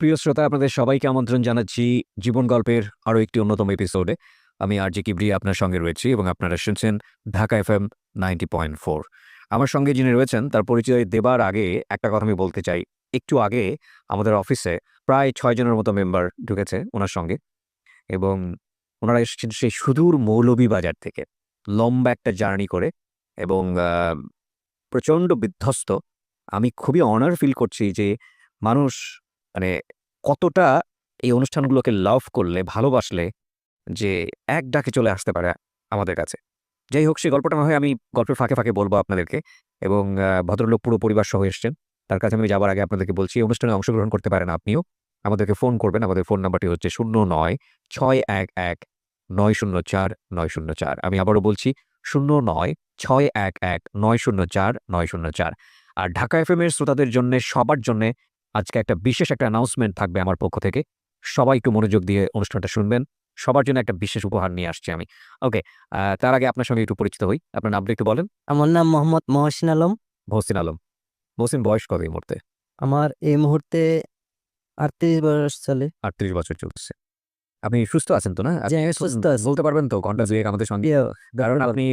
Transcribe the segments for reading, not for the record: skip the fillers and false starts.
প্রিয় শ্রোতা, আপনাদের সবাইকে আমন্ত্রণ জানাচ্ছি জীবন গল্পের আরো একটি অন্যতম এপিসোডে। আমি আরজে কিবরিয়া আপনার সঙ্গে রয়েছি এবং আপনারা শুনছেন ঢাকা এফএম 90.4। আমার সঙ্গে যিনি রয়েছেন তার পরিচয় দেবার আগে একটা কথা আমি বলতে চাই। একটু আগে আমাদের অফিসে প্রায় ৬ জনের মতো মেম্বার ঢুকেছে ওনার সঙ্গে, এবং ওনারা এসেছেন সেই সুদূর মৌলভীবাজার থেকে লম্বা একটা জার্নি করে, এবং প্রচণ্ড বিধ্বস্ত। আমি খুবই অনার ফিল করছি যে মানুষ মানে কতটা এই অনুষ্ঠানগুলোকে লাভ করলে, ভালোবাসলে যে এক ডাকে চলে আসতে পারে আমাদের কাছে। যাই হোক, সেই গল্পটা না হয় আমি গল্পের ফাঁকে, ফাঁকে বলব আপনাদেরকে, এবং ভদ্রলোক পুরো পরিবার সহ এসছেন। তার কাছে আমি যাবার আগে আপনাদেরকে বলছি, এই অনুষ্ঠানে অংশগ্রহণ করতে পারেন আপনিও। আমাদেরকে ফোন করবেন। আমাদের ফোন নাম্বারটি হচ্ছে 09-611-904-904। আমি আবারও বলছি 09-611-904-904। আর ঢাকা এফএম এর শ্রোতাদের জন্যে, সবার জন্যে আজকে একটা বিশেষ একটা অ্যানাউন্সমেন্ট থাকবে আমার পক্ষ থেকে। সবাই একটু মনোযোগ দিয়ে অনুষ্ঠানটা শুনবেন। সবার জন্য একটা বিশেষ উপহার নিয়ে আসছি আমি। ওকে, তার আগে আপনার সঙ্গে একটু পরিচিত হই। আপনার নামটা একটু বলেন। আমার নাম মোহাম্মদ মহসিন আলম। মহসিন আলম। মহসিন, বয়স কত এই মুহূর্তে? আমার এই মুহূর্তে 38 বয়স চলে। 38 বছর চলতেছে। আপনি সুস্থ আছেন তো না? জি, আমি সুস্থ আছি। বলতে পারবেন তো ঘন্টা দুয়েক আমাদের সঙ্গে? ইয়ে, কারণ আপনি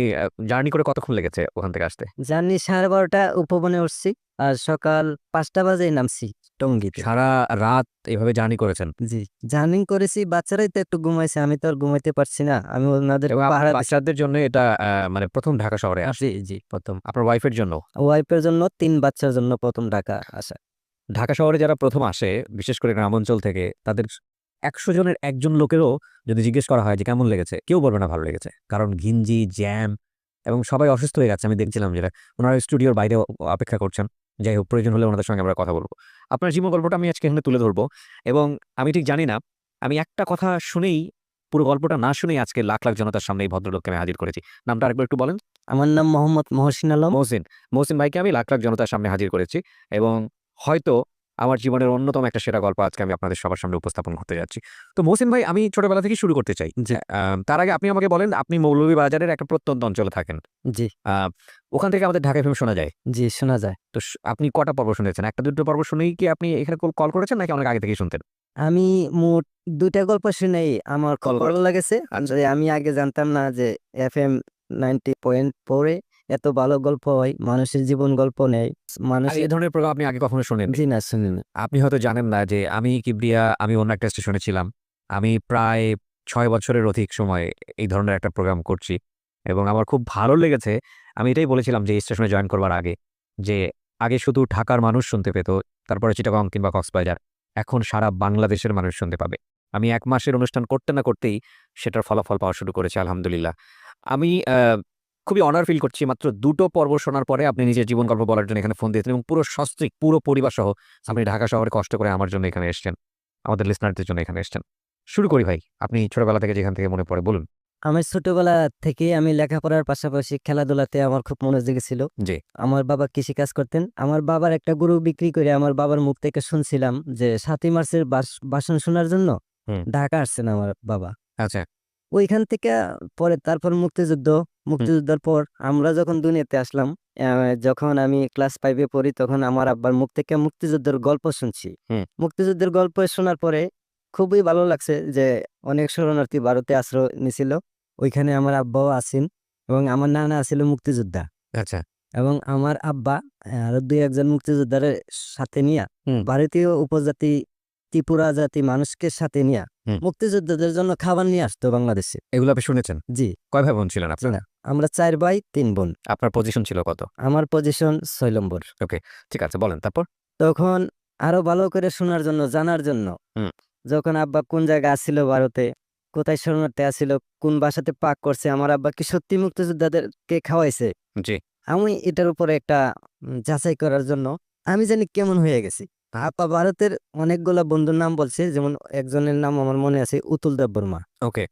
জার্নি করে কতক্ষণ লেগেছে ওখান থেকে আসতে? জার্নি 12:30 উপবনে উঠছি আর সকাল 5টা বাজেই নামছি টঙ্গীতে। সারা রাত এভাবে জার্নি করেছেন? জি, জার্নি করেছি। বাচ্চারাই তো একটু ঘুমাইছে, আমি তো আর ঘুমাইতে পারছি না। আমি ওনাদের এবং আপনার পাহারা দিছি। বাচ্চাদের জন্য এটা মানে ১ম ঢাকা শহরে আসা? জি, জি, প্রথম। আপনার ওয়াইফের জন্য? ওয়াইফের জন্য, 3 বাচ্চার জন্য প্রথম ঢাকা আসা। ঢাকা শহরে যারা ১ম আসে, বিশেষ করে গ্রামাঞ্চল থেকে, তাদের ১০০ জনের ১ জন লোকেরও যদি জিজ্ঞেস করা হয় যে কেমন লেগেছে, কেউ বলবে না ভালো লেগেছে। কারণ ঘিঞ্জি, জ্যাম, এবং সবাই অসুস্থ হয়ে যাচ্ছে। আমি দেখছিলাম যেটা। উনারা স্টুডিওর বাইরে অপেক্ষা করছেন। যাই হোক, প্রয়োজন হলে ওনাদের সঙ্গে আমরা কথা বলব। আপনার জীবন গল্পটা আমি আজকে এখানে তুলে ধরব, এবং আমি ঠিক জানি না, আমি একটা কথা শুনেই, পুরো গল্পটা না শুনেই আজকে লাখ, লাখ জনতার সামনে এই ভদ্রলোককে আমি হাজির করেছি। নামটা আরেকবার একটু বলেন। আমার নাম মোহাম্মদ মহসিন আলম। মহসিন। মহসিন ভাইকে আমি লাখ, লাখ জনতার সামনে হাজির করেছি, এবং হয়তো আমার জীবনের অন্যতম একটা সেরা গল্প আজকে আমি আপনাদের সবার সামনে উপস্থাপন করতে যাচ্ছি। তো মহসিন ভাই, আমি ছোটবেলা থেকেই শুরু করতে চাই। জি, তার আগে আপনি আমাকে বলেন, আপনি মৌলভীবাজারের একটা প্রত্যন্ত অঞ্চলে থাকেন। জি, আ ওখান থেকে আমাদের ঢাকা এফএম শোনা যায়। জি, শোনা যায়। তো আপনি কটা পর্ব শুনেছেন? ১টা-২টো পর্ব শুনেই কি আপনি এখানে কল করেছেন, নাকি অনেক আগে থেকেই শুনতেন? আমি মোট 2 টা গল্প শুনেই আমার খুব কল করে। ভালো লাগেছে। আচ্ছা। যে আমি আগে জানতাম না যে এফএম 90.4 এ এত ভালো গল্প হয়, মানুষের জীবন গল্প নেয়। আর এই ধরনের প্রোগ্রাম আপনি আগে কখনো শোনেননি? জি না, শুনিনি। আপনি হয়তো জানেন না যে আমি কিবরিয়া, আমি অন্য একটা স্টেশনে ছিলাম। আমি প্রায় ৬ বছরের অধিক সময় এই ধরনের একটা প্রোগ্রাম করছি, এবং আমার খুব ভালো লেগেছে। আমি এটাই বলেছিলাম যে এই স্টেশনে জয়েন করবার আগে, যে আগে শুধু ঢাকার মানুষ শুনতে পেত, তারপরে চিটাগং কিংবা কক্সবাজার। এখন সারা বাংলাদেশের মানুষ শুনতে পাবে। আমি ১ মাসের অনুষ্ঠান করতে না করতেই সেটার ফলাফল পাওয়া শুরু করেছি, আলহামদুলিল্লাহ। আমি খুবই অনার ফিল করছি, মাত্র ২টো পর্ব শোনার পরে আপনি নিজের জীবন গল্প বলার জন্য এখানে ফোন দিয়েছেন, এবং পুরো সস্ত্রীক, পুরো পরিবার সহ আপনি ঢাকা শহরে কষ্ট করে আমার জন্য এখানে এসছেন। আমাদের লিসনারদের জন্য এখানে এসছেন। শুরু করি ভাই। আপনি ছোটবেলা থেকে যেখান থেকে মনে পড়ে বলুন। আমার ছোটবেলা থেকেই আমি লেখাপড়ার পাশাপাশি খেলাধুলাতে আমার খুব মনোযোগী ছিল। জি। আমার বাবা কৃষিকাজ করতেন। আমার বাবার একটা গরু বিক্রি করে আমার বাবার মুখ থেকে শুনছিলাম যে ৭ই মার্চের ভাষণ শোনার জন্য হুম। ঢাকা আসছেন আমার বাবা। আচ্ছা। ওইখান থেকে পরে তারপর হুম, মুক্তিযুদ্ধের পর আমরা যখন দুনিয়াতে আসলাম, অ্যা যখন আমি ক্লাস 5 এ পড়ি তখন আমার আব্বার মুখ থেকে মুক্তিযুদ্ধের গল্প শুনছি। হুম। মুক্তিযুদ্ধের গল্প শোনার পরে খুবই ভালো লাগছে যে অনেক শরণার্থী ভারতে আশ্রয় নিছিল। ওইখানে আমার আব্বাও আছেন এবং আমার নানা আছিল মুক্তিযোদ্ধা, আচ্ছা। এবং আমার আব্বা আরো ২-১ জন মুক্তিযোদ্ধারে সাথে নিয়া হুম, ভারতীয় উপজাতি ত্রিপুরা জাতি মানুষকে সাথে নিয়া হুম। মুক্তিযোদ্ধাদের জন্য খাবার নিয়ে আসতো বাংলাদেশে। এগুলো আপনি শুনেছেন? জি। কয় ভাই বোন ছিলেন জি আপনারা? না। আমরা ৪ ভাই ৩ বোন। আপনার পজিশন ছিল কত? আমার পজিশন ৬ নম্বর। ওকে, ঠিক আছে, বলেন তারপর? তখন আরো ভালো করে শোনার জন্য, জানার জন্য, হুম, যখন আব্বা কোন জায়গায় আছিল ভারতে, কোথায় শরণার্থী আছিল, কোন বাসাতে পাক করছে, আমার আব্বা কি সত্যি মুক্তিযোদ্ধাদেরকে খাওয়াইছে? জি। আমি এটার উপরে একটা যাচাই করার জন্য আমি জানি কেমন হয়ে গেছি। আব্বা ভারতের অনেকগুলা বন্ধুর নাম বলছে। যেমন একজনের নাম আমার মনে আছে, উতুল দেববর্মা। ওকে,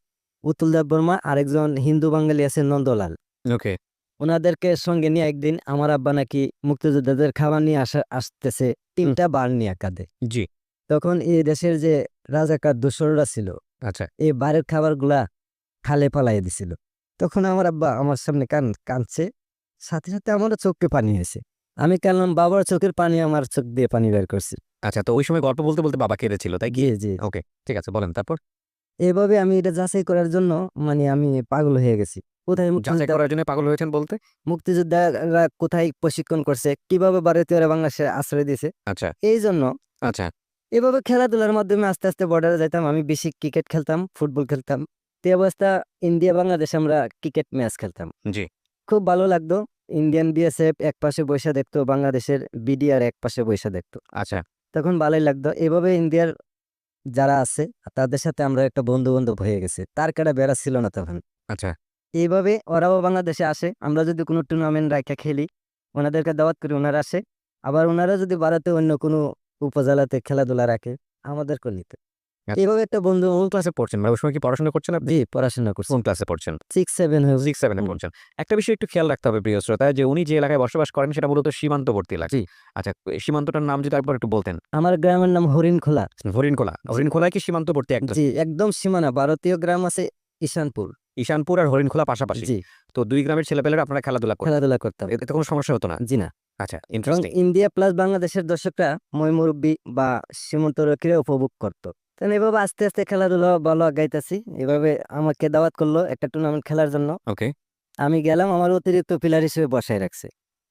উতুল দেববর্মা, আরেকজন হিন্দু বাঙালি আছে নন্দলাল। ওকে। উনাদেরকে সঙ্গে নিয়ে একদিন আমার আব্বা নাকি মুক্তিযোদ্ধাদের খাবার নিয়ে আসতেছে হুম, ৩ টা বাল নিয়ে কাঁধে। জি। তখন এই দেশের যে রাজাকার দোসররা ছিল, আচ্ছা। এই বাড়ির খাবারগুলা খালে ফালাইয়া দিছিল। তখন আমার আব্বা আমার সামনে কাঁদছে। সাথে, সাথে আমারও চোখে পানি এসে। আমি কাঁদলাম, বাবার চোখের পানি আমার চোখ দিয়ে পানি বের করছি। আচ্ছা, তো ওই সময় গল্প বলতে বলতে বাবা কেঁদেছিল, তাই কি? জি, জি। ওকে, ঠিক আছে, বলেন তারপর। এভাবে আমি এটা যাচাই করার জন্য মানে আমি পাগল হয়ে গেছি। কোথায় যাচাই মুক্তিযোদ্ধা করার জন্য পাগল হয়েছেন বলতে? মুক্তিযোদ্ধারা কোথায় প্রশিক্ষণ করছে, কিভাবে ভারতীয়রা বাংলাদেশে আশ্রয় দিয়েছে। আচ্ছা, এই জন্য আচ্ছা, এভাবে খেলাধুলার মাধ্যমে আস্তে আস্তে বর্ডারে যাইতাম। আমি বেশি ক্রিকেট খেলতাম, ফুটবল খেলতাম। তে অবস্থা ইন্ডিয়া বাংলাদেশ আমরা ক্রিকেট ম্যাচ খেলতাম। জি, খুব ভালো লাগতো। ইন্ডিয়ান বিএসএফ এক পাশে বইসা দেখতো, বাংলাদেশের বিডিআর এক পাশে বইসা দেখতো। আচ্ছা, তখন ভালোই লাগতো। এভাবে ইন্ডিয়ার যারা আছে তাদের সাথে আমরা একটা বন্ধু-বান্ধব হয়ে গেছি। তার কাটা বেড়া ছিল না তখন। আচ্ছা, এইভাবে ওরাও বাংলাদেশে আসে। আমরা যদি কোনো টুর্নামেন্ট রাইখা খেলি, ওনাদেরকে দাওয়াত করি, ওনারা আসে। আবার ওনারা যদি ভারতে অন্য কোনো উপজেলাতে খেলাধুলা রাখে, আমাদেরকেও নিতে। আচ্ছা। এইভাবে একটা বন্ধু কোন ক্লাসে পড়ছেন? মানে ওই সময় কি পড়াশোনা করছেন আপনি? জি, পড়াশোনা করছি। কোন ক্লাসে পড়ছেন? 6-7 হয়ে 6-7 এ হুম। পড়ছেন। একটা বিষয় একটু খেয়াল রাখতে হবে প্রিয় শ্রোতা, যে উনি যে এলাকায় বসবাস করেন সেটা মূলত সীমান্তবর্তী এলাকা। জি। আচ্ছা, এই সীমান্তটার নাম যদি একবার একটু বলতেন। আমার গ্রামের নাম হরিণখোলা। হরিণখোলা। জি। হরিণখোলায় কি সীমান্তবর্তী একদম? জি, একদম সীমানা। ভারতীয় গ্রাম আছে ঈশানপুর। ঈশানপুর আর হরিণখোলা পাশাপাশি। জি, তো ২ গ্রামের ছেলেপেলেরা আপনারা খেলাধুলা করতেন। খেলাধুলা করতাম। এতে কোনো সমস্যা হতো না? জি না। আচ্ছা, এবং ইন্টারেস্টিং। ইন্ডিয়া প্লাস বাংলাদেশের দর্শকরা মই-মুরব্বি বা সীমান্তরক্ষীরা উপভোগ করত। তো এভাবে আস্তে আস্তে খেলাধুলা ভালো আগাইতেছি। এভাবে আমাকে দাওয়াত করলো একটা টুর্নামেন্ট খেলার জন্য। ওকে। আমি গেলাম, আমার অতিরিক্ত প্লেয়ার হিসেবে বসায় রাখছে।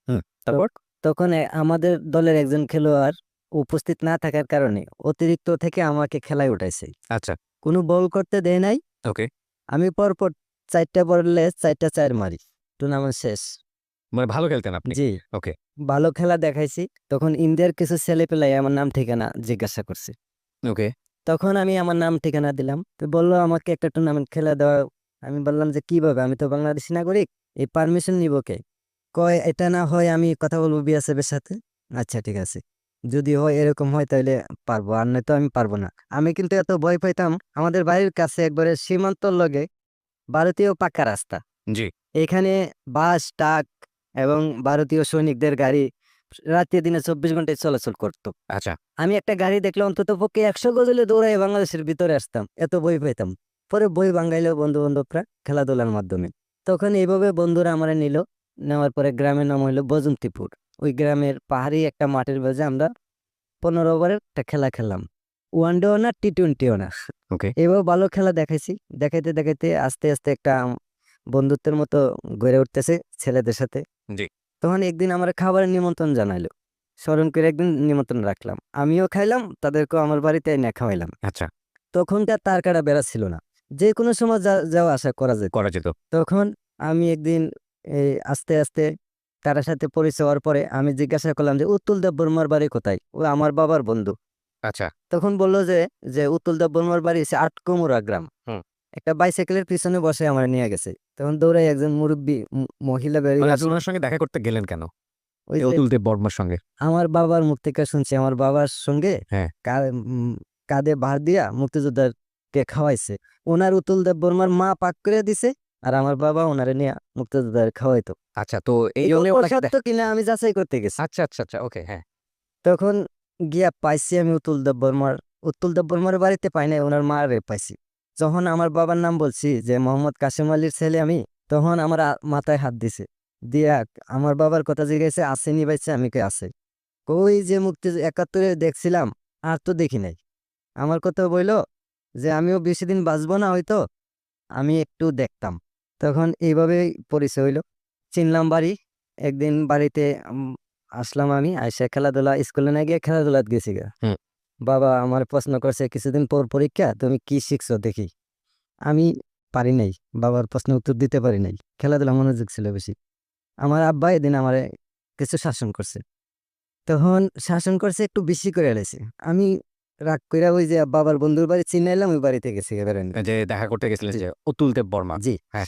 হুম, তো তারপর? তখন আমাদের দলের একজন খেলোয়াড় উপস্থিত না থাকার কারণে অতিরিক্ত থেকে আমাকে খেলায় উঠাইছে। আচ্ছা, কোনো বল করতে দেয় নাই। ওকে। আমি পরপর ৪ টা বলে ৪ টা ৪ মারি। টুর্নামেন্ট শেষ। মানে ভালো খেলতেন আপনি? জি। ওকে, ভালো খেলা দেখাইছি। তখন ইন্ডিয়ার কিছু ছেলেপেলাই আমার নাম ঠিকানা জিজ্ঞাসা করছে। ওকে। তখন আমি আমার নাম ঠিকানা দিলাম। তো বলল আমাকে একটা টুর্নামেন্ট খেলা দেওয়া। আমি বললাম যে, "কিভাবে? আমি তো বাংলাদেশী নাগরিক। এই পারমিশন নিবো কে?" কয়, "এটা না হয় আমি কথা বলব বিএসএফ এর সাথে।" আচ্ছা ঠিক আছে। যদি হয় এরকম হয় তাইলে পারবো। আর নয়তো আমি পারবো না। আমি কিন্তু এত ভয় পাইতাম। আমাদের বাড়ির কাছে একবারে সীমান্তর লগে ভারতীয় পাক্কা রাস্তা। জি। এখানে বাস, ট্রাক এবং ভারতীয় সৈনিকদের গাড়ি রাতে দিনে ২৪ ঘন্টায় চলাচল করত। আচ্ছা, আমি একটা গাড়ি দেখলে অন্ততপক্ষে ১০০ গজ হইলে দৌড়াইয়া বাংলাদেশের ভিতরে আসতাম। এত ভয় পাইতাম। পরে বই ভাঙাইলো বন্ধু-বান্ধবরা খেলাধুলার মাধ্যমে। তখন এইভাবে বন্ধুরা আমারে নিল। নেওয়ার পরে গ্রামের নাম হইলো বজন্তিপুর। ওই গ্রামের পাহাড়ি একটা মাঠের মাঝে আমরা ১৫ ওভারের একটা খেলা খেললাম। ওয়ানডেও না, টি-টোয়েন্টিও না। ওকে। এভাবে ভালো খেলা দেখাইছি। দেখাইতে, দেখাইতে আস্তে, আস্তে একটা বন্ধুত্বের মতো গড়ে উঠতেছে ছেলেদের সাথে। জি। তখন একদিন আমার খাবারের নিমন্ত্রণ জানাইলো। স্মরণ করে একদিন নিমন্ত্রণ রাখলাম। আমিও খাইলাম, তাদেরকেও আমার বাড়িতে এনে খাওয়াইলাম। আচ্ছা, তখনকার তার কাটা বেড়া ছিল না। যেকোনো সময় যাওয়া আসা করা যেত। করা যেত। তখন আমি একদিন আস্তে, আস্তে তার সাথে পরিচয় হওয়ার পরে আমি জিজ্ঞাসা করলাম যে, "উত্তুল দেববর্মার বাড়ি কোথায়?" ও আমার বাবার বন্ধু। আচ্ছা। তখন বলল যে উত্তুল দেববর্মার বাড়ি হচ্ছে আটকুমুরা গ্রাম। হুম। একটা বাইসাইকেলের পিছনে বসে আমারে নিয়ে গেছে। তখন দৌড়াই একজন মুরুব্বি মহিলা বেরিয়ে মানে আপনি আসে। উনার সঙ্গে দেখা করতে গেলেন কেন? ওই এই যে অতুল দেব বর্মার সঙ্গে? আমার বাবার মুখ থেকে শুনছি, আমার বাবার সঙ্গে হ্যাঁ। কাঁধে ভার দিয়া মুক্তিযোদ্ধাকে খাওয়াইছে। উনার উতুল দেববর্মার মা পাক করে দিছে। আর আমার বাবা উনারে নিয়া মুক্তিযোদ্ধারে খাওয়াইতো। আচ্ছা, তো এই এই জন্যই গল্প উনাকে সত্য কিনা আমি যাচাই করতে গেছি। আচ্ছা, আচ্ছা, আচ্ছা। ওকে, হ্যাঁ। তখন গিয়া পাইছি আমি উতুল দেববর্মার বাড়িতে পাই নাই, উনার মারে পাইছি। যখন আমার বাবার নাম বলছি যে মোহাম্মদ কাশেম আলীর ছেলে আমি, তখন আমার মাথায় হাত দিছে। দিয়া আমার বাবার কথা জিজ্ঞাসা, "আসেনি বাইচা?" আমি কই, "আছে।" কই যে ৭১ দেখছিলাম, আর তো দেখি নাই। আমার কথা বইল যে, "আমিও বেশিদিন বাঁচবো না হয়তো, আমি একটু দেখতাম।" তখন এইভাবেই পরিচয় হইল। চিনলাম বাড়ি। একদিন বাড়িতে আসলাম আমি। আইসা খেলাধুলা স্কুলে না গিয়ে খেলাধুলাত গেছি গা। হুম। বাবা আমারে প্রশ্ন করছে, "কিছুদিন পর পরীক্ষা, তুমি কি শিখছো দেখি?" আমি পারি নাই। বাবার প্রশ্নের উত্তর দিতে পারি নাই। খেলাধুলা মনোযোগ ছিল বেশি। আমার আব্বা এদিন আমারে কিছু শাসন করছে। তখন শাসন করছে একটু বেশি করে এলাইছে। আমি রাগ কইরা ওই যে বাবার বন্ধুর বাড়ি চিনাইলাম, ওই বাড়িতে গেছি বেড়াইতে। যে দেখা করতে গেছিলেন জি, যে অতুল দেব বর্মা। জি। হ্যাঁ।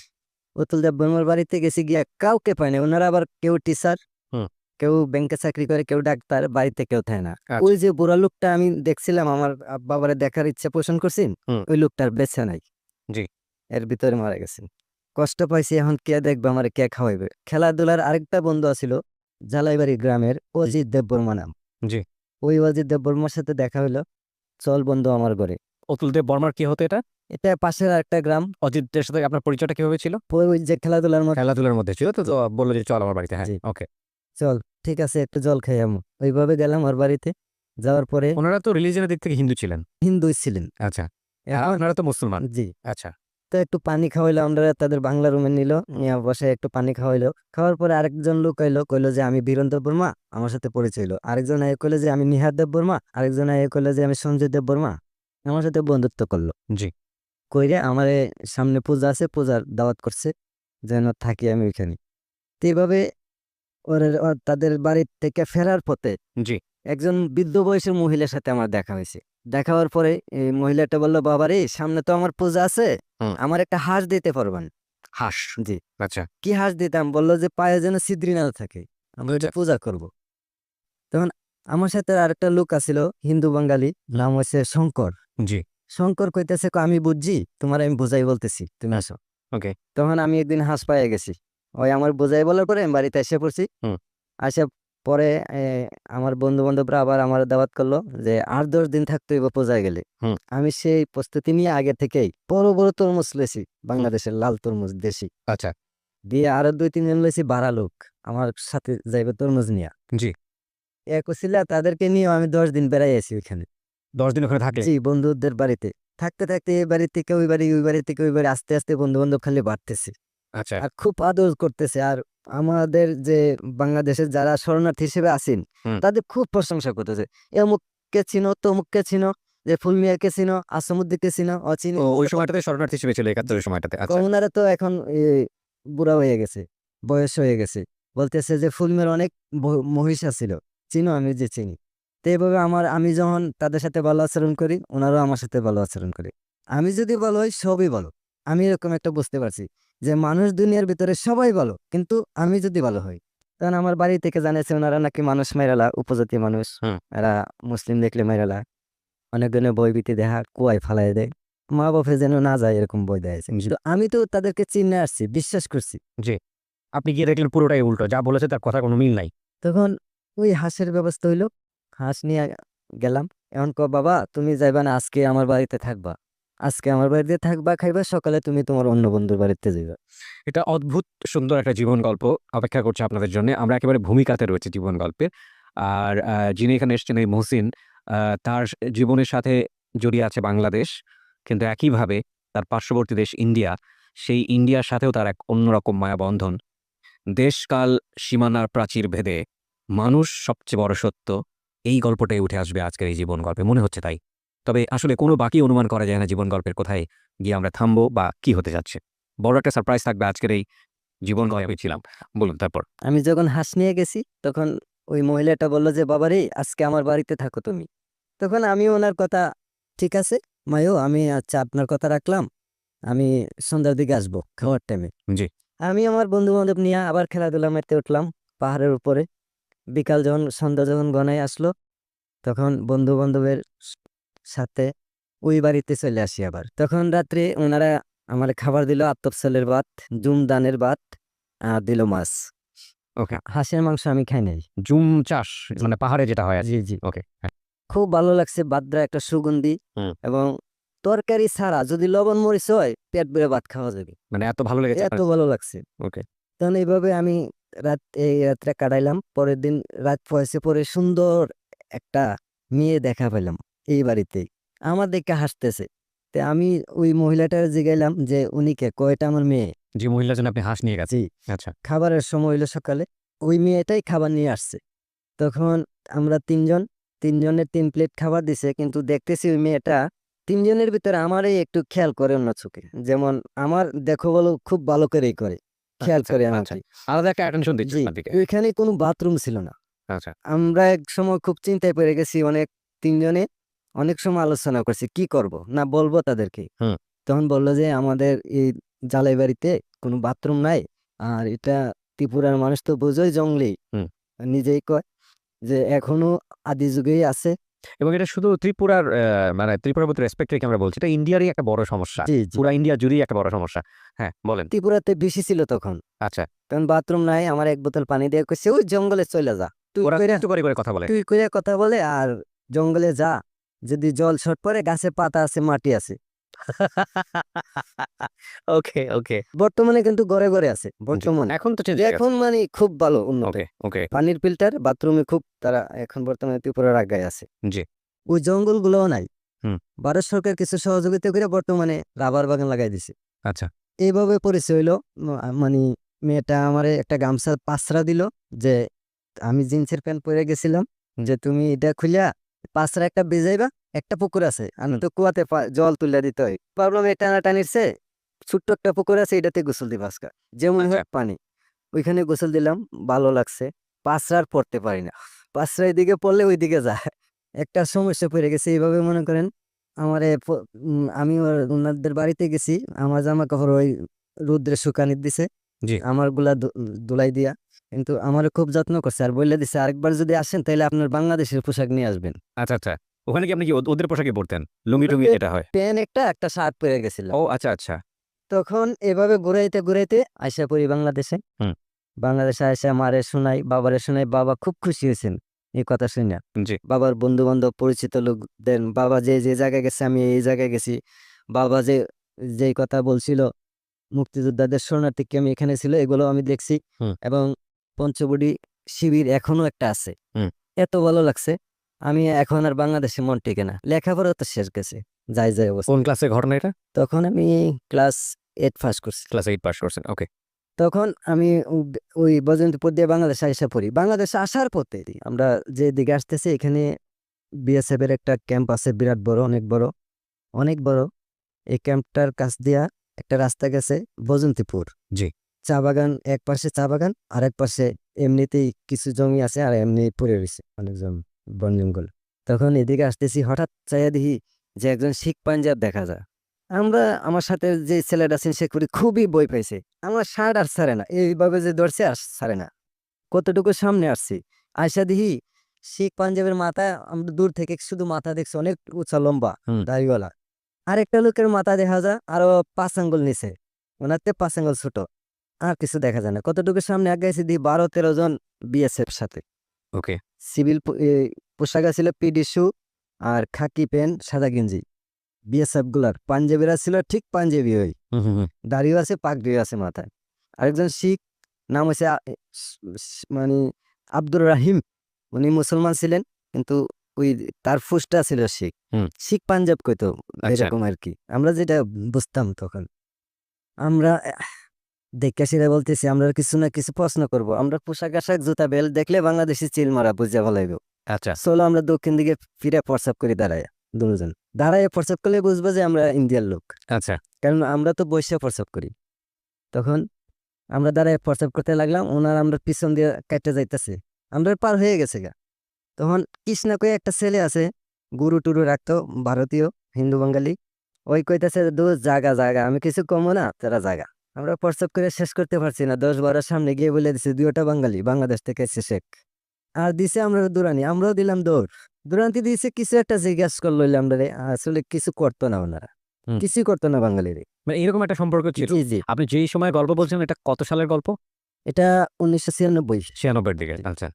অতুল দেববর্মার বাড়িতে গেছি গিয়া কাউকে পাই নাই। উনারা আবার কেউ টিচার, হুম। কেউ ব্যাংকে চাকরি করে, কেউ ডাক্তার, বাড়িতে কেউ থাকে না। আচ্ছা। ওই যে বুড়া লোকটা আমি দেখছিলাম, আমার বাবারে দেখার ইচ্ছা পোষণ করছি, হুম। ওই লোকটার বেঁচে নাই। জি। এর ভিতরে মারা গেছেন। কষ্ট পাইছি, এখন কে দেখবে আমারে, কে খাওয়াইবে? খেলাধুলার আরেকটা বন্ধু আছিল জালাইবাড়ি গ্রামের অজিত দেববর্মা নাম। জি। ওই অজিত দেববর্মার সাথে দেখা হইলো। চল বন্ধু আমার ঘরে। অতুল দেব বর্মার কি হতো এটা? এটা পাশের আরেকটা গ্রাম। অজিতের সাথে আপনার পরিচয়টা কিভাবে ছিল? ওই যে খেলাধুলার মধ্যে খেলাধুলার মধ্যে ছিল তো, তো বলল যে চল আমার বাড়িতে। হ্যাঁ, জি। ওকে। চল ঠিক আছে একটু জল খাই আমু। ওইভাবে গেলাম ওর বাড়িতে। যাওয়ার পরে ওনারা তো রিলিজনের দিক থেকে হিন্দু ছিলেন। হিন্দুই ছিলেন। আচ্ছা। আর এখন আপনারা তো মুসলমান। জি। আচ্ছা। তো একটু পানি খাওয়াইলো, আমরা তাদের বাংলা রুমে নিল, নিয়ে বসে একটু পানি খাওয়াইলো। খাওয়ার পরে আরেকজন লোক আইলো, কইলো যে আমি বীরেন্দ্র বর্মা, আমার সাথে পরিচয় হইলো। আরেকজন আইয়ে কইলো যে আমি নিহার দেব বর্মা, আরেকজন আইয়ে কইলো যে আমি সঞ্জয় দেব বর্মা। আমার সাথে বন্ধুত্ব করলো। জি। কইরে আমারে সামনে পূজা আছে, পূজার দাওয়াত করছে যেন থাকি আমি ওইখানে। তো এইভাবে তাদের বাড়ি থেকে ফেরার পথে জি। একজন বৃদ্ধ বয়সের মহিলার সাথে আমার দেখা হয়েছে। দেখা হওয়ার পরে এই মহিলাটা বলল, বাবা রে সামনে তো আমার পূজা আছে, হুম। আমার একটা হাঁস দিতে পারবেন? হাঁস। জি। আচ্ছা। কি হাঁস দিতাম? বলল যে পায়ে যেন ছিদ্রি না থাকে, আমি ওইটা পূজা করব। তখন আমার সাথে আরেকটা লোক আছিল, হিন্দু বাঙালি, নাম হচ্ছে শঙ্কর। জি। শঙ্কর কইতেছে, আমি বুঝছি, তোমার আমি বুঝাই বলতেছি, তুমি আসো। ওকে। তখন আমি একদিন হাঁস পাইয়া গেছি। ওই আমার বুঝাই বলার পরে আমি বাড়িতে এসে পড়ছি। হুম। আসা পরে আমার বন্ধু-বান্ধবরা আবার আমার দাওয়াত করলো যে ৮-১০ দিন থাকতে হইব পূজায় গেলে। হুম। আমি সেই প্রস্তুতি নিয়ে আগে থেকেই বড়, বড় তরমুজ লইছি, বাংলাদেশের লাল তরমুজ দেশি। আচ্ছা। দিয়ে আরো ২-৩ জন লইছি বাড়া লোক, আমার সাথে যাইবে তরমুজ নিয়া। জি। ছিলা তাদেরকে নিয়েও আমি ১০ দিন বেড়াই আছি ওইখানে। ১০ দিন ওখানে থাকলে? জি, বন্ধুদের বাড়িতে। থাকতে, থাকতে এই বাড়ি থেকে ওই বাড়ি, ওই বাড়ি থেকে ওই বাড়ি, আস্তে, আস্তে বন্ধু-বান্ধব খালি বাড়তেছে। আচ্ছা। আর খুব আদর করতেছে। আর আমাদের যে বাংলাদেশের যারা শরণার্থী হিসেবে আছেন, হুম। তাদের খুব প্রশংসা করতেছে। অমুককে চিনো, তমুককে চিনো, যে ফুলমিয়াকে চিনো, আসামুদ্দিনকে চিনো, অচিনি। ও ওই সময়টাতে শরণার্থী হিসেবে ছিল ৭১ এর সময়টাতে। আচ্ছা। উনারা তো এখন বুড়া হয়ে গেছে, বয়স হয়ে গেছে। বলতেছে যে ফুলমিয়ার অনেক মহিষা ছিল, চিনো? আমি যে চিনি। তো এভাবে আমি যখন তাদের সাথে ভালো আচরণ করি, ওনারাও আমার সাথে ভালো আচরণ করে। আমি যদি ভালো হই, সবই ভালো। আমি এরকম একটা বুঝতে পারছি যে মানুষ দুনিয়ার ভিতরে সবাই ভালো, কিন্তু আমি যদি ভালো হই। তখন আমার বাড়ি থেকে জানিয়েছে ওনারা নাকি মানুষ মাইরালা, উপজাতি মানুষ, হুম। এরা মুসলিম দেখলে মাইরালা, অনেকজনে বই-বিতি দেখা কুয়ায় ফালায় দেয়, মা বাপে যেন না যায় এরকম বই দেয়াইছে। জি। তো আমি তো তাদেরকে চিনে আসছি, বিশ্বাস করছি। জি। আপনি গিয়ে দেখলেন পুরোটাই উল্টো। যা বলেছে তার কথার কোনো মিল নাই। তখন ওই হাঁসের ব্যবস্থা হইলো, হাঁস নিয়ে গেলাম। এখন বাবা তুমি যাইবা না, আজকে আমার বাড়িতে থাকবা, আজকে আমার বাড়িতে থাকবা, খাইবা, সকালে তুমি তোমার অন্য বন্ধুর বাড়িতে যাইবা। এটা অদ্ভুত সুন্দর একটা জীবন গল্প অপেক্ষা করছে আপনাদের জন্যে। আমরা একেবারে ভূমিকাতে রয়েছি জীবন গল্পের। আর যিনি এখানে এসেছেন এই মহসিন, তার জীবনের সাথে জড়িয়ে আছে বাংলাদেশ। কিন্তু একইভাবে তার পার্শ্ববর্তী দেশ ইন্ডিয়া, সেই ইন্ডিয়ার সাথেও তার এক অন্যরকম মায়াবন্ধন। দেশকাল সীমানার প্রাচীর ভেদে মানুষ সবচেয়ে বড় সত্য, এই গল্পটাই উঠে আসবে আজকের এই জীবন গল্পে। মনে হচ্ছে তাই। তবে আসলে কোনো বাকি অনুমান করা যায় না জীবন গল্পের কোথায় গিয়ে আমরা থামবো বা কি হতে যাচ্ছে। বড় একটা সারপ্রাইজ থাকবে আজকের এই জীবন গল্পে ছিলাম। বলুন তারপর? আমি যখন হাঁস নিয়ে গেছি, তখন ওই মহিলাটা বলল যে, "বাবারে আজকে আমার বাড়িতে থাকো তুমি।" তখন আমি ওনার কথা, "ঠিক আছে মাইও, আমি আচ্ছা আপনার কথা রাখলাম। আমি সন্ধ্যার দিকে আসবো খাওয়ার টাইমে।" জি। আমি আমার বন্ধু-বান্ধব নিয়ে আবার খেলাধুলা মারতে উঠলাম পাহাড়ের উপরে। বিকাল যখন সন্ধ্যা যখন ঘনায় আসলো, তখন বন্ধু-বান্ধবের সাথে ওই বাড়িতে চলে আসি আবার। তখন রাত্রে ওনারা আমারে খাবার দিল, আতপ চালের ভাত, জুম দানের ভাত, আর দিল মাছ। ওকে। হাঁসের মাংস আমি খাই নাই। জুম চাষ জি। মানে পাহাড়ে যেটা হয় আরকি। জি, জি। ওকে। হ্যাঁ। খুব ভালো লাগছে, বাদরা একটা সুগন্ধি, হুম। এবং তরকারি ছাড়া যদি লবণ মরিচ হয়, পেট ভরে ভাত খাওয়া যাবে। মানে এত ভালো লেগেছে এত আপনার? ভালো লাগছে। ওকে। তখন এইভাবে আমি এই রাতটা কাটাইলাম। পরের দিন রাত পয়সে পরে সুন্দর একটা মেয়ে দেখা পেলাম এই বাড়িতেই। আমার দেখে হাসতেছে। তে আমি ওই মহিলাটারে জিগাইলাম যে, "উনি কে?" কয়, "এটা আমার মেয়ে।" যে মহিলার জন্য আপনি হাঁস নিয়ে গেছেন। জি। আচ্ছা। খাবারের সময় হইলো সকালে। ওই মেয়েটাই খাবার নিয়ে আসছে। তখন আমরা ৩ জন, ৩ জনের ৩ প্লেট খাবার দিছে। কিন্তু দেখতেছি ওই মেয়েটা ৩ জনের ভিতরে আমারই একটু খেয়াল করে অন্য চোখে। যেমন আমার দেখো বলো খুব ভালো করেই করে। খেয়াল আচ্ছা, করে আচ্ছা। আমাকে। আলাদা একটা অ্যাটেনশন দিচ্ছে জি, আপনার দিকে। ওইখানে কোনো বাথরুম ছিল না। আচ্ছা। আমরা একসময় খুব চিন্তায় পড়ে গেছি, অনেক ৩ জনে অনেক সময় আলোচনা করছি কি করব? না বলবো তাদেরকে? হুম। তখন বলল যে, "আমাদের এই জালাই বাড়িতে কোনো বাথরুম নাই। আর এটা ত্রিপুরার মানুষ তো বোঝোই জংলি।" হুম। নিজেই কয় যে, "এখনো আদি যুগেই আছে।" এবং এটা শুধু ত্রিপুরার মানে ত্রিপুরার প্রতি রেসপেক্ট রেখে আমরা বলছি। এটা ইন্ডিয়ারই একটা বড় সমস্যা। জি, জি। পুরা ইন্ডিয়া জুড়েই একটা বড় সমস্যা। হ্যাঁ, বলেন। ত্রিপুরাতে বেশি ছিল তখন। আচ্ছা। তখন বাথরুম নাই। আমার ১ বোতল পানি দিয়ে কইছে, "ওই জঙ্গলে চইলা যা। তুই ওরা কইরা একটু করে কথা বলে। তুই কইরা কথা বলে আর জঙ্গলে যা। যদি জল শর্ট পড়ে গাছে পাতা আছে, মাটি আছে। ওকে, ওকে। বর্তমানে কিন্তু ঘরে ঘরে আছে বর্তমানে। এখন তো চেঞ্জ এখন মানে খুব ভালো উন্নত। ওকে, ওকে। পানির ফিল্টার বাথরুমে খুব তারা এখন বর্তমানে ত্রিপুরার আগায় আছে। জি। ওই জঙ্গলগুলোও নাই। হুম। ভারত সরকার কিছু সহযোগিতা করে বর্তমানে রাবার বাগান লাগাই দিছে। আচ্ছা। এইভাবে পরিচয় হইলো মানে মেয়েটা আমারে একটা গামছা পাঁচরা দিল যে আমি জিন্সের প্যান্ট পরে গেছিলাম যে তুমি এটা খুলিয়া পাঁচরা একটা ভিজাইবা একটা পুকুর আছে আমি তো কুয়াতে জল তুলে দিতে হয় ভাবলাম এই টানাটানির চেয়ে ছোট্ট একটা পুকুর আছে এটাতে গোসল দিবা আজকে যেমন হয় পানি ওইখানে গোসল দিলাম ভালো লাগছে পাঁচরা আর পড়তে পারি না পাঁচরা এদিকে পড়লে ওইদিকে যায় একটা সমস্যা পড়ে গেছে এইভাবে মনে করেন আমারে আমি ওনাদের বাড়িতে গেছি আমার জামা কাপড় ওই রোদ্রে শুকানি দিছে জি। আমার গুলা ধুলাই দিয়া কিন্তু আমার খুব যত্ন করছে আর বললে দিছে আরেকবার যদি আসেন তাহলে আপনার বাংলাদেশের পোশাক নিয়ে আসবেন আচ্ছা, আচ্ছা। ওখানে কি আপনি কি ওদের পোশাকে পড়তেন? লুঙ্গি-টুঙ্গি যেটা হয়? প্যান্ট একটা শার্ট পরে গেছিলাম ও আচ্ছা, আচ্ছা। তখন এভাবে ঘুরাইতে ঘুরাইতে আইসা পড়ি বাংলাদেশে হুম। বাংলাদেশে আইসা মারে শোনাই বাবারে শোনাই বাবা খুব খুশি হয়েছেন এই কথা শুনে জি। বাবার বন্ধু বান্ধব পরিচিত লোক দেন বাবা যে যে জায়গায় গেছে আমি এই জায়গায় গেছি বাবা যেই কথা বলছিল মুক্তিযোদ্ধাদের শরণার্থী ক্যাম্প এখানে ছিল এগুলো আমি দেখছি হুম। এবং পঞ্চবটি শিবির এখনো একটা আছে হুম। এত ভালো লাগছে আমি এখন আর বাংলাদেশে মন টিকে না লেখাপড়া তো শেষ গেছে যাই অবস্থা কোন ক্লাসের ঘটনা এটা? তখন আমি ক্লাস 8 পাস করছি ক্লাস 8 পাস করছেন। ওকে। তখন আমি ওই বজন্তপুর দিয়ে বাংলাদেশে আইসা পড়ি বাংলাদেশে আসার পথে আমরা যে দিকে আসতেছি এখানে বিএসএফ এর একটা ক্যাম্প আছে বিরাট বড় অনেক বড় এই ক্যাম্পটার কাছ দিয়া একটা রাস্তা গেছে বজন্তিপুর জি। চা বাগান এক পাশে চা বাগান আর এক পাশে এমনিতেই কিছু জমি আছে আর এমনি পড়ে রয়েছে অনেকজন বন জঙ্গল তখন এদিকে আসতেছি হঠাৎ চাইয়া দেখি যে একজন শিখ পাঞ্জাব দেখা যায় আমার সাথে যে ছেলেটা আছেন সে করে খুবই বই পাইছে আমার শার্ট আর ছাড়ে না এইভাবে যে ধরছে আর ছাড়ে না কতটুকু সামনে আসছি আয়সা দেখি শিখ পাঞ্জাবের মাথা আমরা দূর থেকে শুধু মাথা দেখছি অনেক উঁচা লম্বা হুম। দাড়িওয়ালা আরেকটা লোকের মাথা দেখা যায় আরো 5 আঙ্গুল নিচে ওনার 5 আঙ্গুল ছোট আর কিছু দেখা যায় না কতটুকু সামনে আগাইছি দিই 12-13 জন বিএসএফ সাথে ওকে। সিভিল পোশাক ছিল পিডি শু আর খাকি প্যান্ট সাদা গেঞ্জি বিএসএফ গুলার পাঞ্জাবিরা ছিল ঠিক পাঞ্জাবি ওই হুম, হুম, হুম। দাড়িও আছে পাগড়িও আছে মাথায় আরেকজন শিখ নাম হচ্ছে মানে আব্দুর রাহিম উনি মুসলমান ছিলেন কিন্তু ওই তার ফুসটা ছিল শিখ হুম। শিখ পাঞ্জাব কইতো আচ্ছা। এরকম আর কি আমরা যেটা বুঝতাম তখন আমরা দেখে সেটা বলতেছি আমরা কিছু না কিছু প্রশ্ন করব আমরা পোশাক আশাক জুতা বেল্ট দেখলে বাংলাদেশি চিল মারা বুঝা ভালাইব আচ্ছা। চলো আমরা দক্ষিণ দিকে ফিরে প্রস্রাব করি দাঁড়ায় দুজন দাঁড়ায় প্রস্রাব করলে বুঝবো যে আমরা ইন্ডিয়ার লোক আচ্ছা। কারণ আমরা তো বসে প্রস্রাব করি তখন আমরা দাঁড়ায় প্রস্রাব করতে লাগলাম ওনার আমরা পিছন দিয়ে কাটতে যাইতেছে আমরা পার হয়ে গেছে গা তখন কৃষ্ণা কয়ে একটা ছেলে আছে গুরু টুরু রাখতো ভারতীয় হিন্দু বাঙালি ওই কইতেছে জায়গা আমি কিছু কমো না তারা জায়গা আমরা প্রস্তাব করে শেষ করতে পারছি না 10-12 সামনে গিয়ে বলে দিছে দুইটা বাঙালি বাংলাদেশ থেকে এসে শেখ আর দিছে আমরা দৌড়ানি আমরাও দিলাম দৌড় দৌড়ান্তি দিয়েছে কিছু একটা জিজ্ঞাসা করলো আমরা আসলে কিছু করতো না ওনারা হুম। কিছুই করতো না বাঙালিরে মানে এরকম একটা সম্পর্ক ছিল? জি জি আপনি যেই সময় গল্প বলছেন এটা কত সালের গল্প? এটা 1996 96 এর দিকে। আচ্ছা।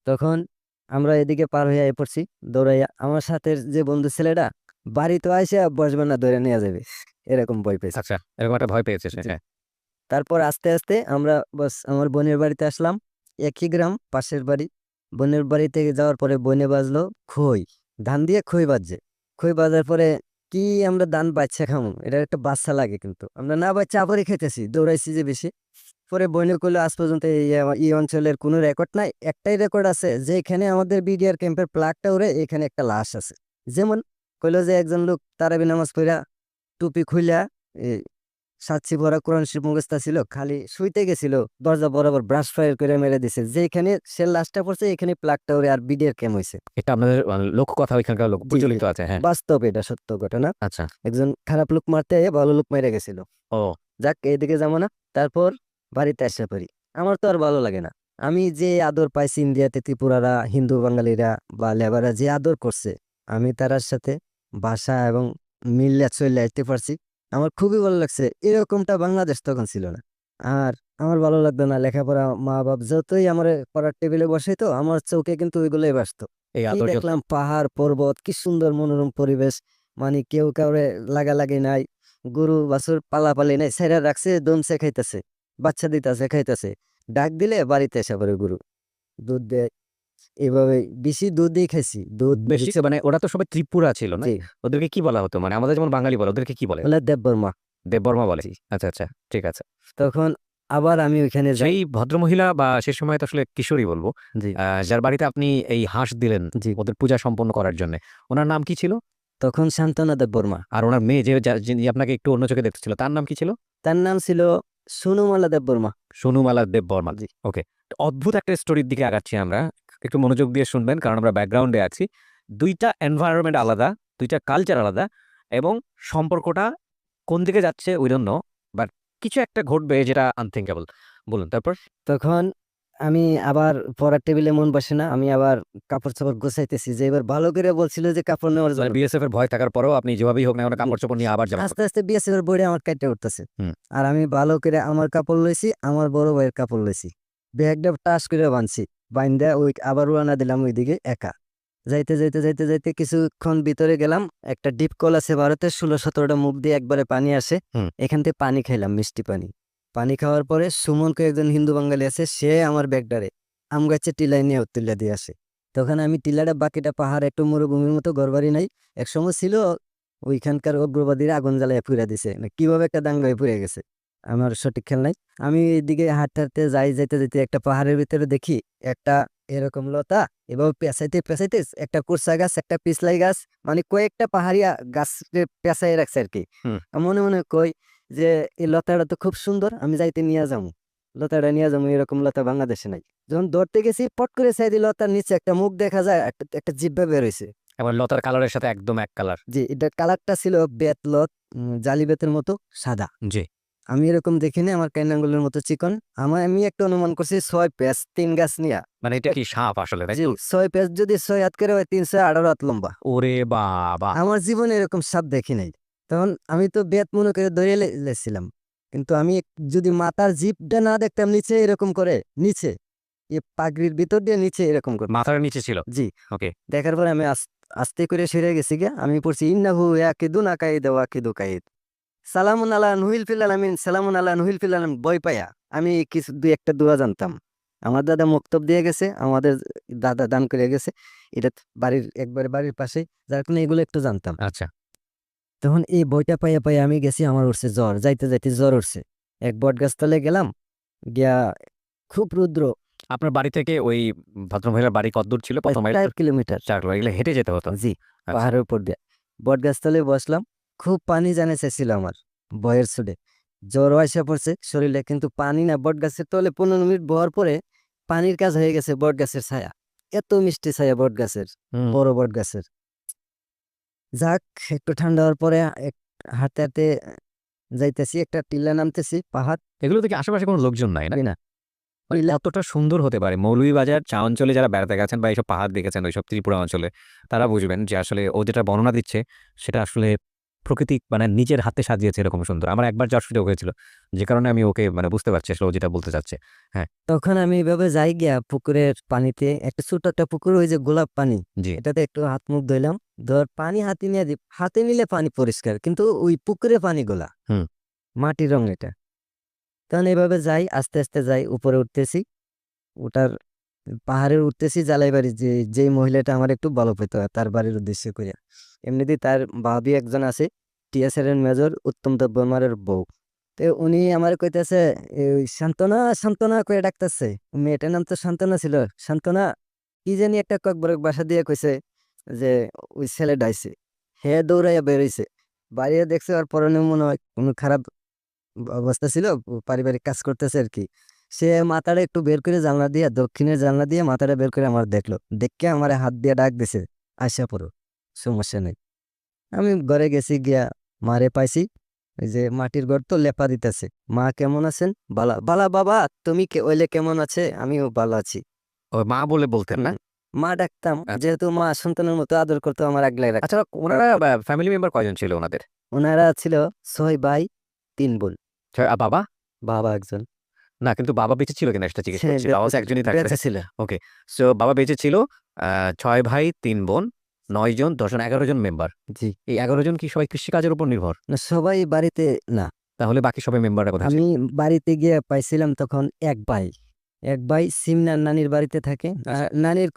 তখন আমরা এদিকে পার হইয়া পড়ছি দৌড়াইয়া আমার সাথে যে বন্ধু ছেলেটা বাড়ি তো আইসে বসবে না ধরে নিয়ে যাবে এরকম ভয় পেয়েছে আচ্ছা। এরকম একটা ভয় পেয়েছে সে। জি। হ্যাঁ। তারপর আস্তে আস্তে আমরা বাস আমার বোনের বাড়িতে আসলাম একই গ্রাম পাশের বাড়ি বোনের বাড়িতে যাওয়ার পরে বনে বাজলো খই ধান দিয়ে খই বাজছে খই বাজার পরে কি আমরা ধান বাচ্চা খামো এটা একটা বাচ্চা লাগে কিন্তু আমরা না বাচ্চা আবারই খেতেছি দৌড়াইছি যে বেশি পরে বইনে করলে আজ পর্যন্ত এই অঞ্চলের কোনো রেকর্ড নাই একটাই রেকর্ড আছে যে এখানে আমাদের বিডিআর ক্যাম্পের প্লাগটা উড়ে এখানে একটা লাশ আছে যেমন কইলো যে একজন লোক তারাবি নামাজ পড়া টুপি খুইলা সাচ্ছি ভরা কোরআন শরীফ মুখস্থ ছিল খালি শুইতে গেছিল দরজা বরাবর ব্রাশ ফায়ার করে মেরে দিছে যেখানে সে লাশটা পড়ছে এখানে প্লাগটা উড়ে আর বিডিআর ক্যাম্প হয়েছে এটা আপনাদের লোককথা ওইখানকার লোক প্রচলিত আছে। হ্যাঁ। বাস্তব এটা সত্য ঘটনা আচ্ছা। একজন খারাপ লোক মারতে ভালো লোক মেরে গেছিল ও যাক এইদিকে যাবো না তারপর বাড়িতে আসা পারি আমার তো আর ভালো লাগে না আমি যে আদর পাইছি ইন্ডিয়াতে ত্রিপুরারা হিন্দু বাঙালিরা বা লেবারা যে আদর করছে আমি তার সাথে ভাষা এবং মিল্লা চলে আসতে পারছি আমার খুবই ভালো লাগছে এরকমটা বাংলাদেশ তখন ছিল না আর আমার ভালো লাগতো না লেখাপড়া মা বাপ যতই আমার পড়ার টেবিলে বসে তো আমার চোখে কিন্তু ওইগুলোই বাসতো এই এই আদর দেখলাম পাহাড় পর্বত কি সুন্দর মনোরম পরিবেশ মানে কেউ কাউরে লাগালাগি নাই, গরু বাছুর পালাপালি নাই, ছেড়ে রাখছে, দমছে খাইতেছে, বাচ্চা দিতেছে খাইতেছে, ডাক দিলে বাড়িতে এসে পড়ে গরু, দুধ দেয়। এভাবে বেশি দুধই খাইছি, দুধ বেশি মানে ওরা তো সবাই ত্রিপুরা ছিল না? জি, ওদেরকে কি বলা হতো? মানে আমাদের যেমন বাঙালি বলে, ওদেরকে কি বলে? বলে দেববর্মা। দেববর্মা বলে? জি। আচ্ছা, আচ্ছা। ঠিক আছে। তখন আবার আমি ওইখানে যাই। সেই ভদ্রমহিলা বা সে সময় তো আসলে কিশোরী বলবো, জি, যার বাড়িতে আপনি এই হাঁস দিলেন জি। ওদের পূজা সম্পন্ন করার জন্যে, উনার নাম কি ছিল? তখন শান্তনা দেববর্মা। আর উনার মেয়ে যিনি আপনাকে একটু অন্য চোখে দেখতেছিল, তার নাম কি ছিল? তার নাম ছিল সুনুমালা দেববর্মা। সোনুমালা দেববর্মা। জি, ওকে। তো অদ্ভুত একটা স্টোরির দিকে আগাচ্ছি আমরা। একটু মনোযোগ দিয়ে শুনবেন কারণ আমরা ব্যাকগ্রাউন্ডে আছি। ২ টা এনভায়রনমেন্ট আলাদা, ২ টা কালচার আলাদা এবং সম্পর্কটা কোন দিকে যাচ্ছে we don't know বাট কিছু একটা ঘটবে যেটা আনথিঙ্কেবল। বলুন তারপর? তখন আমি আবার পড়ার টেবিলে মন বসে না। আমি আবার কাপড়-চোপড় গোছাইতেছি যে এবার ভালো করে বলছিল যে কাপড় নেওয়ার মানে জন্য। বিএসএফ এর ভয় থাকার পরেও আপনি যেভাবেই হোক না কেন জি। কাপড়-চোপড় নিয়ে আবার যাবেন। আস্তে, আস্তে বিএসএফ এর বইটা আমার কাইটটা উঠতেছে। হুম। আর আমি ভালো করে আমার কাপড় লইছি, আমার বড় ভাইয়ের কাপড় লইছি। ব্যাগটা টাস করে বানছি। বাইন্দা ওই আবার রওনা দিলাম ওইদিকে একা। যাইতে কিছুক্ষণ ভিতরে গেলাম। একটা ডিপ কল আছে ভারতের ১৬-১৭ টা মুখ দিয়ে একবারে পানি আসে। হুম। এখান থেকে পানি খাইলাম, মিষ্টি পানি। পানি খাওয়ার পরে সুমন কয়ে একজন হিন্দু বাঙালি আছে, সে আমার ব্যাগটারে আম গাছের টিলায় নিয়ে তুইলা দিয়ে আসে। তখন আমি টিলাটা বাকিটা পাহাড় একটু মরুভূমির মতো, ঘরবাড়ি নাই। একসময় ছিল ওইখানকার উগ্রবাদীরা আগুন জ্বালাইয়া পুইরা দিছে। না কিভাবে একটা দাঙ্গায় পুড়ে গেছে। আমার সঠিক খেয়াল নাই। আমি এদিকে হাঁটতে যাইতে একটা পাহাড়ের ভিতরে দেখি একটা এরকম লতা, এভাবে পেঁচাইতে একটা কুরসা গাছ, একটা পিছলাই গাছ, মানে কয়েকটা পাহাড়িয়া গাছকে পেঁচাই রাখছে আরকি। হুম। মনে কই যে এই লতাটা তো খুব সুন্দর, আমি যাইতে নিয়া যামু। লতাটা নিয়া যামু, এরকম লতা বাংলাদেশে নাই। যখন ধরতে গেছি পট করে চাই দিই লতার নিচে একটা মুখ দেখা যায়, একটা জিহ্বা বের হইছে। এবং লতার কালারের সাথে একদম এক কালার। জি, এটার কালারটা ছিল বেতলত, জালি বেতের মতো সাদা। জি। আমি এরকম দেখিনি, আমার কাইন আঙ্গুলের মতো চিকন। আমি একটা অনুমান করছি ৬ প্যাঁচ ৩ গাছ নিয়া। মানে এটা কি সাপ আসলে, তাই জি, তো? ৬ প্যাঁচ যদি ৬ হাত করে হয় ৩১৮ হাত লম্বা। ওরে বাবা! আমার জীবনে এরকম সাপ দেখি নাই। তখন আমি তো বেত মনে করে ধরে লেছিলাম। কিন্তু আমি যদি মাথার জিভটা না দেখতাম নিচে এরকম করে, নিচে, পাগড়ির ভিতর দিয়ে নিচে এরকম করে। মাথার নিচে ছিল। জি, ওকে। দেখার পরে আমি আস্তে করে সরে গেছি গিয়া। আমি পড়ছি ইন্নাহু ইয়াকিদুন আকাইদ ওয়া আকিদু কাইদ। সালামুন আলা নুহিল ফিল আলামিন, সালামুন আলা নুহিল ফিল আলামিন ভয় পাইয়া আমি কিছু ২-১ টা দোয়া জানতাম। আমার দাদা মক্তব দিয়ে গেছে, আমাদের দাদা দান করে গেছে। এটা বাড়ির একবারে বাড়ির পাশেই, যার কারণে এগুলো একটু জানতাম। আচ্ছা। তখন এই বইটা পাইয়া আমি গেছি, আমার উঠছে জ্বর। যাইতে জ্বর উঠছে। এক বটগাছতলে গেলাম, গিয়া খুব রৌদ্র। আপনার বাড়ি থেকে ওই ভদ্রমহিলার বাড়ি কতদূর ছিল? ১ম মাইল? ৪ কিলোমিটার। ৪ কিলো। এগুলো হেঁটে যেতে হতো? জি, আচ্ছা। পাহাড়ের উপর দিয়ে। বটগাছতলায় বসলাম। খুব পানি জানে চাইছিল আমার, ভয়ের চোটে। জ্বরও আইসা পড়ছে শরীরে, কিন্তু পানি না, বটগাছের তলে ১৫ মিনিট বওয়ার পরে পানির কাজ হয়ে গেছে বটগাছের ছায়া। এত মিষ্টি ছায়া বটগাছের, হুম। বড় বটগাছের। যাক, একটু ঠান্ডা হওয়ার পরে হাঁটতে যাইতেছি, একটা টিলা নামতেছি, পাহাড়। এগুলো থেকে আশেপাশে কোনো লোকজন নাই না? না, মানে এতটা সুন্দর হতে পারে। মৌলভীবাজার চা অঞ্চলে যারা বেড়াতে গেছেন বা এইসব পাহাড় দেখেছেন ওইসব ত্রিপুরা অঞ্চলে, তারা বুঝবেন যে আসলে ও যেটা বর্ণনা দিচ্ছে সেটা আসলে প্রকৃতি মানে নিজের হাতে সাজিয়েছে এরকম সুন্দর। আমার একবার যাওয়ার সুযোগ হয়েছিল। যে কারণে আমি ওকে মানে বুঝতে পারছি আসলে ও যেটা বলতে চাচ্ছে। হ্যাঁ, তখন আমি এভাবে যাই গিয়া পুকুরের পানিতে, একটা ছোট একটা পুকুর, ওই যে গোলাপ পানি, জি। এটাতে একটু হাত মুখ ধুইলাম। পানি হাতে নিয়ে হাতে নিলে পানি পরিষ্কার, কিন্তু ওই পুকুরে পানি গোলা, হুম। মাটির রং এটা। তখন এভাবে যাই, আস্তে যাই, উপরে উঠতেছি। ওটার পাহাড়ে উঠতেছি, জালাই বাড়ি, যেই মহিলাটা আমার একটু ভালো পেত তার বাড়ির উদ্দেশ্য করিয়া। এমনিতেই তার ভাবি একজন আছে, টিএসআর এর মেজর উত্তম দেববর্মার বউ। তো উনি আমার কইতেছে, ওই সান্ত্বনা সান্ত্বনা করে ডাকতেছে। মেয়েটার নাম তো সান্ত্বনা ছিল। সান্ত্বনা কি জানি একটা কয়েকবার বাসা দিয়ে কইছে যে ওই ছেলে ডাইছে। হে দৌড়াইয়া বেরোইছে, বাইরে দেখছে আর পরনে মনে হয় কোনো খারাপ অবস্থা ছিল, পারিবারিক কাজ করতেছে আর কি। সে মাথাটা একটু বের করে জানলা দিয়ে, দক্ষিণের জানলা দিয়ে মাথাটা বের করে আমার দেখলো, দেখে আমার হাত দিয়ে ডাক দিছে, আইসা পড়ো, সমস্যা নেই। আমি ঘরে গেছি, গিয়া মারে পাইছি। ওই যে মাটির ঘর তো লেপা দিতেছে। মা কেমন আছেন? বালা বালা বাবা, তুমি ওইলে কেমন আছে? আমিও ভালো আছি। ও মা বলে বলতেন না? হুম। মা ডাকতাম, আচ্ছা। যেহেতু মা সন্তানের মতো আদর করতো, আমার আগলাই রাখতো। আচ্ছা, উনারা ফ্যামিলি মেম্বার কয়জন ছিল উনাদের? ওনারা ছিল ৬ ভাই ৩ বোন, বাবা? বাবা একজন। না কিন্তু বাবা বেঁচে ছিল কিনা সেটা জিজ্ঞেস সে করছি। বাবা তো একজনই থাকবে। বেঁচে ছিল। ওকে। সো বাবা বেঁচে ছিল। ৬ ভাই ৩ বোন। 9 জন 10 জন 11 জন মেম্বার। জি। এই 11 জন কি সবাই কৃষিকাজের উপর নির্ভর? না সবাই বাড়িতে না। তাহলে বাকি সবাই মেম্বাররা কোথায় ছিল? আমি বাড়িতে গিয়ে পাইছিলাম তখন এক ভাই। এক ভাই সিমনার নানির বাড়িতে থাকে। নানির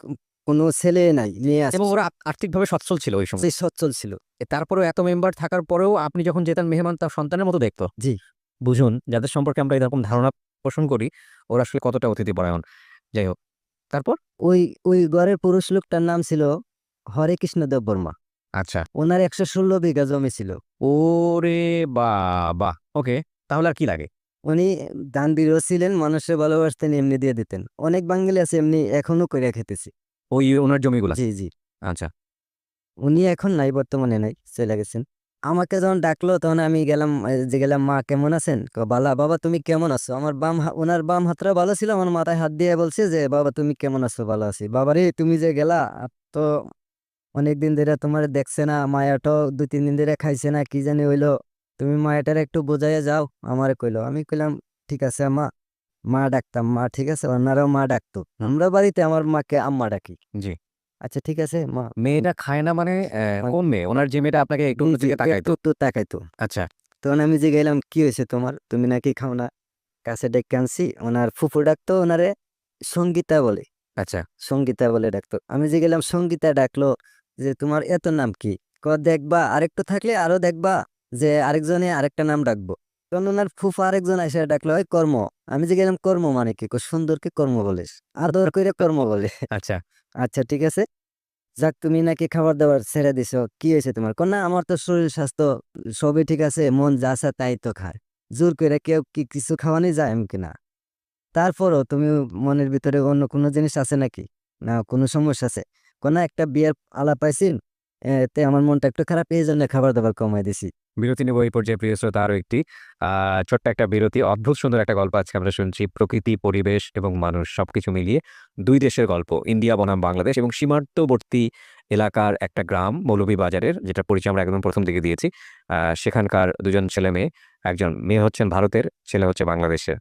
কোনো ছেলে নাই, মেয়ে আছে। এবং ওরা আর্থিকভাবে সচ্ছল ছিল ওই সময়। সে সচ্ছল ছিল। তারপরেও এত মেম্বার থাকার পরেও আপনি যখন যেতেন মেহমান তার সন্তানের মতো দেখতো। জি। বুঝুন যাদের সম্পর্কে আমরা এরকম ধারণা পোষণ করি ওরা আসলে কতটা অতিথিপরায়ণ। যাই হোক, তারপর? ওই ঘরের পুরুষ লোকটার নাম ছিল হরেকৃষ্ণ দেববর্মা। আচ্ছা। ওনার ১১৬ বিঘা জমি ছিল। ওরে বাবা! ওকে, তাহলে আর কি লাগে? উনি দানবীরও ছিলেন, মানুষে ভালোবাসতেন, এমনি দিয়ে দিতেন। অনেক বাঙালি আছে এমনি এখনো কইরা খেতেছি। ওই ওনার জমিগুলা? জি, জি। আচ্ছা। উনি এখন নাই, বর্তমানে নাই, চলে গেছেন। আমাকে যখন ডাকলো তখন আমি গেলাম, গেলাম, "মা কেমন আছেন?" "বালা।" "বাবা তুমি কেমন আছো?" আমার উনার বাম হাতটা ভালো ছিল, আমার মাথায় হাত দিয়ে বলছে যে, "বাবা তুমি কেমন আছো?" "ভালো আছি।" "বাবারে তুমি যে গেলা, তো অনেকদিন ধইরা তোমারে দেখছে না, মায়াটাও ২-৩ দিন ধইরা খাইছে না, কি জানি হইলো। তুমি মায়াটারে একটু বুঝাইয়া যাও।" আমারে কইলো। আমি কইলাম, "ঠিক আছে আম্মা।" মা ডাকতাম, মা ঠিক আছে, ওনারাও মা ডাকতো। আমরা বাড়িতে আমার মাকে আম্মা ডাকি। জি। "আচ্ছা ঠিক আছে মা।" মেয়েটা খায় না মানে কোন মেয়ে? ওনার যে মেয়েটা আপনাকে একটু জি, জি, দিকে তাকাইতো? একটু তাকাইতো। আচ্ছা, তখন আমি জিগাইলাম, "কি হইছে তোমার? তুমি নাকি খাও না?" কাছে ডেকে আনছি। ওনার ফুফু ডাকতো ওনারে সঙ্গীতা বলে। আচ্ছা। সঙ্গীতা বলে ডাকতো। আমি জিগাইলাম, "সঙ্গীতা ডাকলো যে তোমার এত নাম কি?" "দেখবা আরেকটু থাকলে আরো দেখবা যে আরেকজনে আরেকটা নাম ডাকবো।" তখন ওনার ফুফা আরেকজন আইসা ডাকলো, "ওই কর্ম।" আমি জিগাইলাম, "কর্ম মানে কি?" "সুন্দরকে কর্ম বলে। আদর কইরা কর্ম বলে।" আচ্ছা। "আচ্ছা ঠিক আছে। যাক তুমি নাকি খাবার-দাবার ছেড়ে দিছো। কি হয়েছে তোমার?" "না আমার তো শরীর স্বাস্থ্য সবই ঠিক আছে। মন যা চায় তাই তো খায়। জোর কইরা কেউ কি কিছু খাওয়ানি যায়?" আমি কি, "না।" "তারপরও তুমি মনের ভিতরে অন্য কোনো জিনিস আছে নাকি? না কোনো সমস্যা আছে?" "না একটা বিয়ের আলাপ পাইছি। এতে আমার মনটা একটু খারাপ, এইজন্য খাবার-দাবার কমায় দিছি।" বিরতি নেব এই পর্যায়ে প্রিয় শ্রোতা আরো একটি ছোট্ট একটা বিরতি। অদ্ভুত সুন্দর একটা গল্প আজকে আমরা শুনছি। প্রকৃতি, পরিবেশ এবং মানুষ সবকিছু মিলিয়ে ২ দেশের গল্প। ইন্ডিয়া বনাম বাংলাদেশ এবং সীমান্তবর্তী এলাকার একটা গ্রাম মৌলভীবাজারের, যেটার পরিচয় আমরা একদম ১ম দিকে দিয়েছি। সেখানকার ২ জন ছেলে-মেয়ে। একজন মেয়ে হচ্ছেন ভারতের, ছেলে হচ্ছে বাংলাদেশের।